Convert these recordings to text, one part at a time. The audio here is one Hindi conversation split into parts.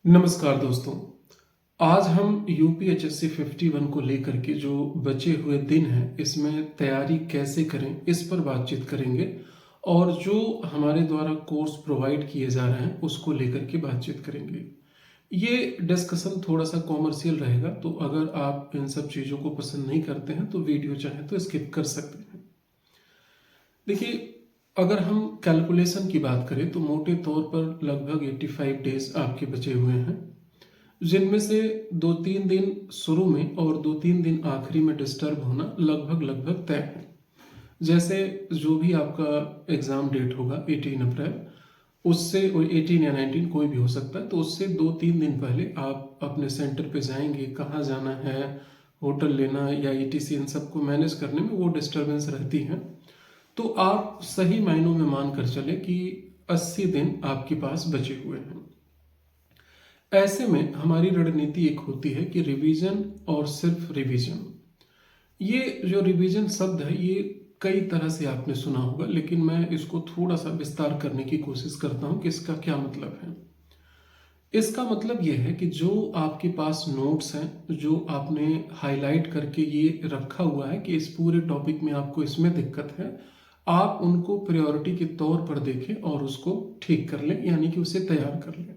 नमस्कार दोस्तों। आज हम यूपीएचएससी 51 को लेकर के जो बचे हुए दिन हैं इसमें तैयारी कैसे करें इस पर बातचीत करेंगे और जो हमारे द्वारा कोर्स प्रोवाइड किए जा रहे हैं उसको लेकर के बातचीत करेंगे। ये डिस्कशन थोड़ा सा कॉमर्शियल रहेगा, तो अगर आप इन सब चीज़ों को पसंद नहीं करते हैं तो वीडियो चाहे तो स्किप कर सकते हैं। देखिए, अगर हम कैलकुलेशन की बात करें तो मोटे तौर पर लगभग 85 डेज आपके बचे हुए हैं, जिनमें से 2-3 दिन शुरू में और 2-3 दिन आखिरी में डिस्टर्ब होना लगभग लगभग तय है। जैसे जो भी आपका एग्ज़ाम डेट होगा 18 अप्रैल, उससे 18 या 19 कोई भी हो सकता है, तो उससे 2-3 दिन पहले आप अपने सेंटर पे जाएंगे, कहाँ जाना है, होटल लेना या ईटीसी, इन सबको मैनेज करने में वो डिस्टर्बेंस रहती है। तो आप सही मायनों में मान कर चले कि 80 दिन आपके पास बचे हुए हैं। ऐसे में हमारी रणनीति एक होती है कि रिवीजन और सिर्फ रिवीजन। ये जो रिवीजन शब्द है ये कई तरह से आपने सुना होगा, लेकिन मैं इसको थोड़ा सा विस्तार करने की कोशिश करता हूं कि इसका क्या मतलब है। इसका मतलब यह है कि जो आपके पास नोट्स हैं, जो आपने हाईलाइट करके ये रखा हुआ है कि इस पूरे टॉपिक में आपको इसमें दिक्कत है, आप उनको प्रायोरिटी के तौर पर देखें और उसको ठीक कर लें, यानी कि उसे तैयार कर लें।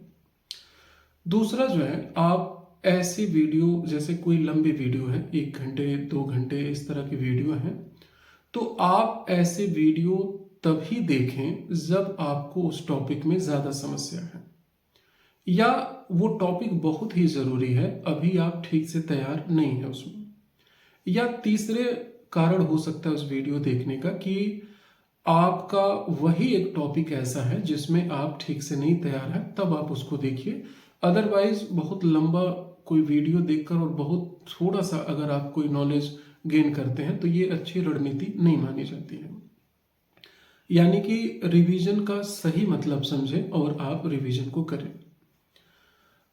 दूसरा जो है, आप ऐसी वीडियो, जैसे कोई लंबी वीडियो है 1 घंटे 2 घंटे इस तरह की वीडियो है, तो आप ऐसे वीडियो तभी देखें जब आपको उस टॉपिक में ज़्यादा समस्या है या वो टॉपिक बहुत ही ज़रूरी है, अभी आप ठीक से तैयार नहीं है उसमें। या तीसरे कारण हो सकता है उस वीडियो देखने का कि आपका वही एक टॉपिक ऐसा है जिसमें आप ठीक से नहीं तैयार है, तब आप उसको देखिए। अदरवाइज बहुत लंबा कोई वीडियो देखकर और बहुत थोड़ा सा अगर आप कोई नॉलेज गेन करते हैं तो ये अच्छी रणनीति नहीं मानी जाती है। यानी कि रिवीजन का सही मतलब समझें और आप रिवीजन को करें।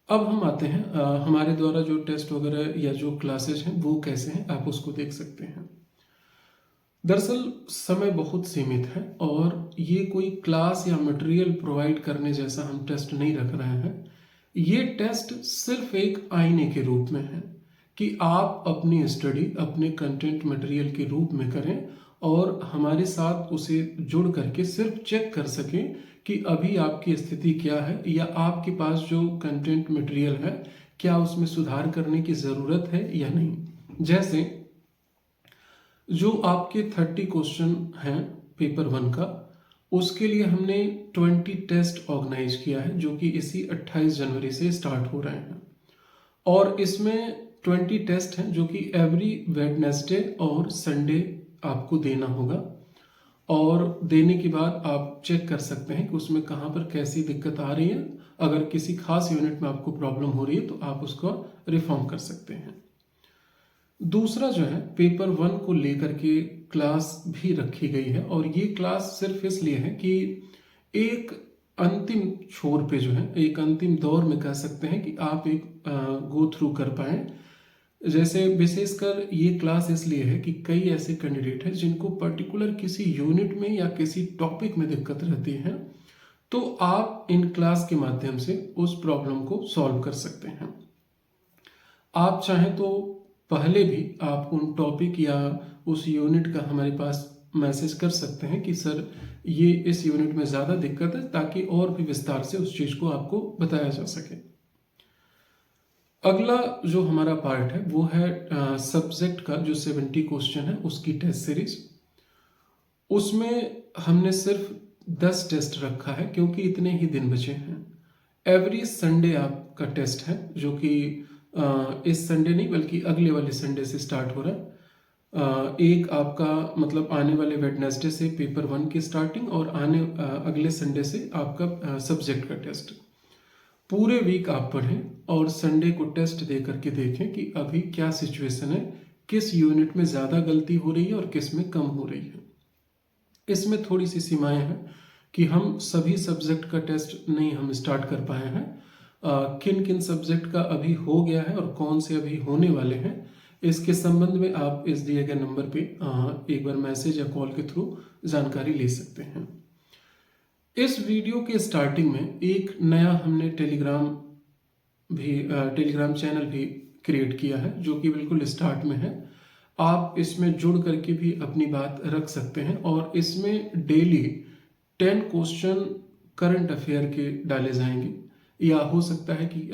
अब हम आते हैं हमारे द्वारा जो टेस्ट वगैरह या जो क्लासेस हैं वो कैसे हैं, आप उसको देख सकते हैं। दरअसल समय बहुत सीमित है और ये कोई क्लास या मटेरियल प्रोवाइड करने जैसा हम टेस्ट नहीं रख रहे हैं। ये टेस्ट सिर्फ एक आईने के रूप में है कि आप अपनी स्टडी अपने कंटेंट मटेरियल के रूप में करें और हमारे साथ उसे जुड़ करके सिर्फ चेक कर सकें कि अभी आपकी स्थिति क्या है या आपके पास जो कंटेंट मटेरियल है क्या उसमें सुधार करने की ज़रूरत है या नहीं। जैसे जो आपके 30 क्वेश्चन हैं पेपर 1 का, उसके लिए हमने 20 टेस्ट ऑर्गेनाइज किया है जो कि इसी 28 जनवरी से स्टार्ट हो रहे हैं। और इसमें 20 टेस्ट हैं जो कि एवरी वेडनेसडे और संडे आपको देना होगा, और देने के बाद आप चेक कर सकते हैं कि उसमें कहाँ पर कैसी दिक्कत आ रही है। अगर किसी खास यूनिट में आपको प्रॉब्लम हो रही है तो आप उसको रिफॉर्म कर सकते हैं। दूसरा जो है, पेपर 1 को लेकर के क्लास भी रखी गई है और ये क्लास सिर्फ इसलिए है कि एक अंतिम छोर पे जो है, एक अंतिम दौर में कह सकते हैं कि आप एक गो थ्रू कर पाए। जैसे विशेषकर ये क्लास इसलिए है कि कई ऐसे कैंडिडेट हैं जिनको पर्टिकुलर किसी यूनिट में या किसी टॉपिक में दिक्कत रहती है, तो आप इन क्लास के माध्यम से उस प्रॉब्लम को सॉल्व कर सकते हैं। आप चाहें तो पहले भी आप उन टॉपिक या उस यूनिट का हमारे पास मैसेज कर सकते हैं कि सर ये इस यूनिट में ज़्यादा दिक्कत है, ताकि और भी विस्तार से उस चीज़ को आपको बताया जा सके। अगला जो हमारा पार्ट है वो है सब्जेक्ट का जो 70 क्वेश्चन है उसकी टेस्ट सीरीज। उसमें हमने सिर्फ 10 टेस्ट रखा है क्योंकि इतने ही दिन बचे हैं। एवरी संडे आपका टेस्ट है जो कि इस संडे नहीं बल्कि अगले वाले संडे से स्टार्ट हो रहा है। एक आपका मतलब आने वाले वेडनेसडे से पेपर 1 की स्टार्टिंग और अगले संडे से आपका सब्जेक्ट का टेस्ट। पूरे वीक आप पढ़ें और संडे को टेस्ट दे करके देखें कि अभी क्या सिचुएशन है, किस यूनिट में ज़्यादा गलती हो रही है और किस में कम हो रही है। इसमें थोड़ी सी सीमाएं हैं कि हम सभी सब्जेक्ट का टेस्ट नहीं हम स्टार्ट कर पाए हैं। किन किन सब्जेक्ट का अभी हो गया है और कौन से अभी होने वाले हैं, इसके संबंध में आप इस दिए गए नंबर पे एक बार मैसेज या कॉल के थ्रू जानकारी ले सकते हैं। इस वीडियो के स्टार्टिंग में एक नया हमने टेलीग्राम भी टेलीग्राम चैनल भी क्रिएट किया है, जो कि बिल्कुल स्टार्ट में है। आप इसमें जुड़ करके भी अपनी बात रख सकते हैं, और इसमें डेली 10 क्वेश्चन करंट अफेयर के डाले जाएंगे, या हो सकता है कि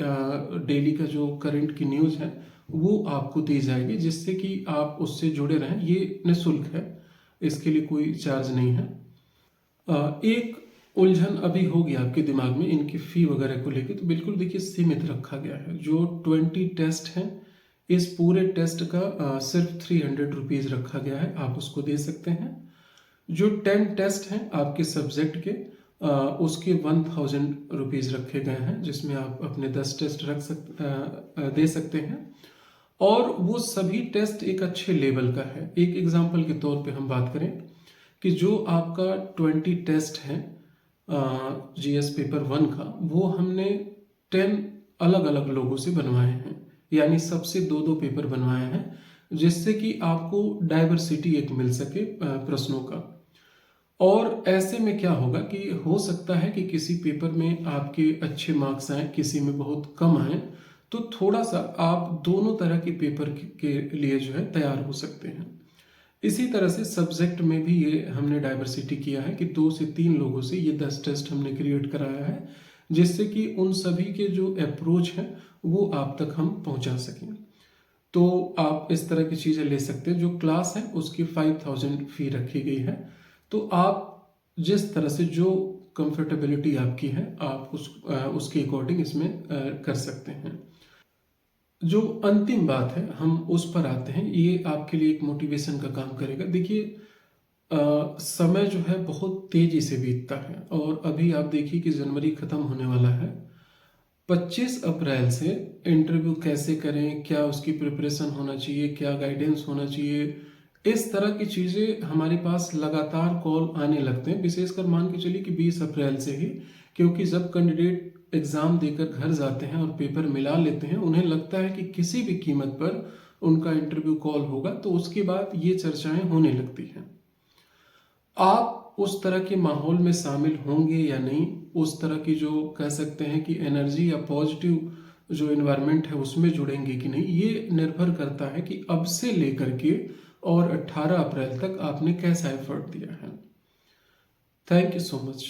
डेली का जो करंट की न्यूज़ है वो आपको दी जाएगी, जिससे कि आप उससे जुड़े रहें। ये निःशुल्क है, इसके लिए कोई चार्ज नहीं है। एक उलझन अभी होगी आपके दिमाग में इनकी फ़ी वगैरह को लेकर, तो बिल्कुल देखिए सीमित रखा गया है। जो 20 टेस्ट हैं, इस पूरे टेस्ट का सिर्फ 300 रुपीज़ रखा गया है, आप उसको दे सकते हैं। जो 10 टेस्ट हैं आपके सब्जेक्ट के, उसके 1000 रुपीज़ रखे गए हैं, जिसमें आप अपने 10 टेस्ट दे सकते हैं। और वो सभी टेस्ट एक अच्छे लेवल का है। एक एग्जाम्पल के तौर पे हम बात करें कि जो आपका 20 टेस्ट है जीएस पेपर 1 का, वो हमने 10 अलग अलग लोगों से बनवाए हैं, यानी सबसे दो दो पेपर बनवाए हैं, जिससे कि आपको डाइवर्सिटी एक मिल सके प्रश्नों का। और ऐसे में क्या होगा कि हो सकता है कि किसी पेपर में आपके अच्छे मार्क्स आए, किसी में बहुत कम आए, तो थोड़ा सा आप दोनों तरह के पेपर के लिए जो है तैयार हो सकते हैं। इसी तरह से सब्जेक्ट में भी ये हमने डाइवर्सिटी किया है कि 2 से 3 लोगों से ये 10 टेस्ट हमने क्रिएट कराया है, जिससे कि उन सभी के जो अप्रोच है वो आप तक हम पहुंचा सकें। तो आप इस तरह की चीज़ें ले सकते हैं। जो क्लास है उसकी 5000 फी रखी गई है। तो आप जिस तरह से जो कंफर्टेबिलिटी आपकी है, आप उसके अकॉर्डिंग इसमें कर सकते हैं। जो अंतिम बात है, हम उस पर आते हैं। ये आपके लिए एक मोटिवेशन का काम करेगा। देखिए, समय जो है बहुत तेजी से बीतता है, और अभी आप देखिए कि जनवरी खत्म होने वाला है। 25 अप्रैल से इंटरव्यू कैसे करें, क्या उसकी प्रिपरेशन होना चाहिए, क्या गाइडेंस होना चाहिए, इस तरह की चीज़ें हमारे पास लगातार कॉल आने लगते हैं। विशेषकर मान के चलिए कि 20 अप्रैल से ही, क्योंकि जब कैंडिडेट एग्ज़ाम देकर घर जाते हैं और पेपर मिला लेते हैं, उन्हें लगता है कि किसी भी कीमत पर उनका इंटरव्यू कॉल होगा, तो उसके बाद ये चर्चाएं होने लगती हैं। आप उस तरह के माहौल में शामिल होंगे या नहीं, उस तरह की जो कह सकते हैं कि एनर्जी या पॉजिटिव जो इन्वायरमेंट है उसमें जुड़ेंगे कि नहीं, ये निर्भर करता है कि अब से लेकर के और 18 अप्रैल तक आपने कैसा एफर्ट दिया है। Thank you so much.